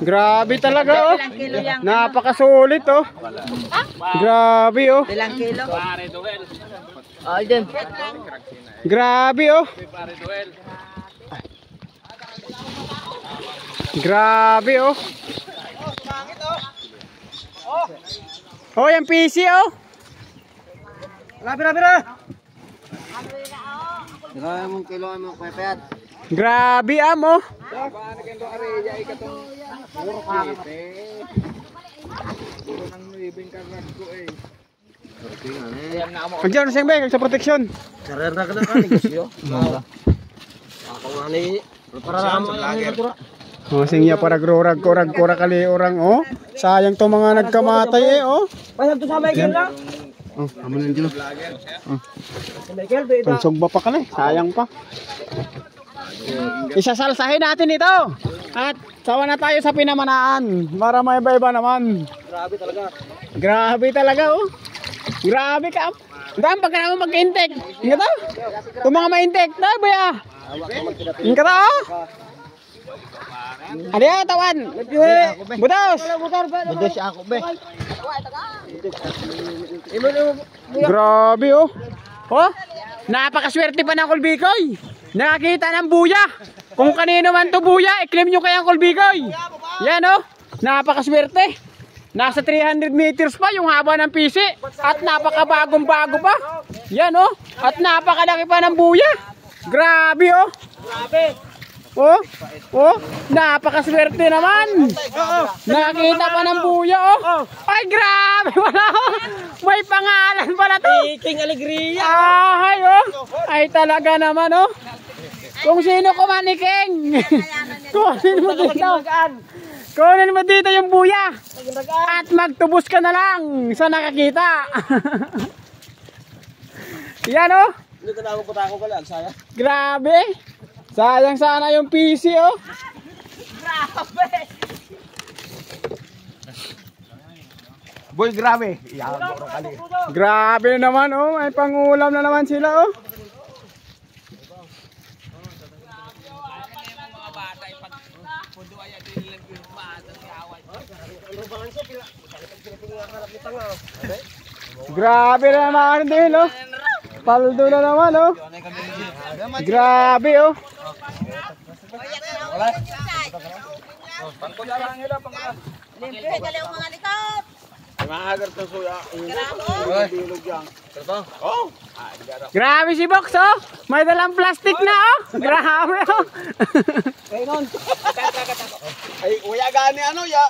Grabe talaga oh. Napakasulit oh. Grabe oh. Ilang kilo? Grabe oh. Grabe oh. Oh, yung PC oh. Grabe amo. Andiyan na siyang bag sa proteksyon. Karera ka na negosyo. Ako nga ni para mo Oh, singya para grorag korag kali orang oh. Sayang to mga nagkamatay eh oh. Pasal to sa Michael na. Oh, amo nang dilo. Pansog ba pa ka na? Sayang pa. Isasalsahin natin ito. At sawa na tayo sa pinamanaan para may iba-iba naman. Grabe talaga. Grabe talaga oh. Grabe ka. Dam pagka naman mag-intake. Ingat ah. Itong mga ma-intake na baya. Ingat ah. Ano yan tawan? Budos. Budos ako be. Grabe oh. Oh, napakaswerte pa ng Kulbikoy. Nakakita ng buya. Kung kanino man to buya, i-claim nyo kaya ang Kulbikoy. Yan oh, napakaswerte. Nasa 300 meters pa yung haba ng PC. At napakabagong bago pa. Yan oh, at napakalaki pa ng buya. Grabe oh. Grabe. Oh, oh, napakaswerte naman. Nakita pa ng buya oh. Ay grabe wala. May pangalan pala to. King Alegria. Ay oh. Ay talaga naman oh. Kung sino kumaniking. Kunin mo dito. Kunin mo dito yung buya. At magtubos ka na lang sa nakakita. Yan oh. Dito na ako patako ka lang saya. Grabe. Sayang sana yung PC oh. Grabe! Boy, grabe. Grabe naman oh. May pangulam na naman sila oh. Grabe na naman din oh. Paldo na naman oh. Grabe oh. Limpyo, dali ang mga likod. Grabe si Box oh. May dalang plastic na oh. Grabe oh. Ay, uya gani ano ya.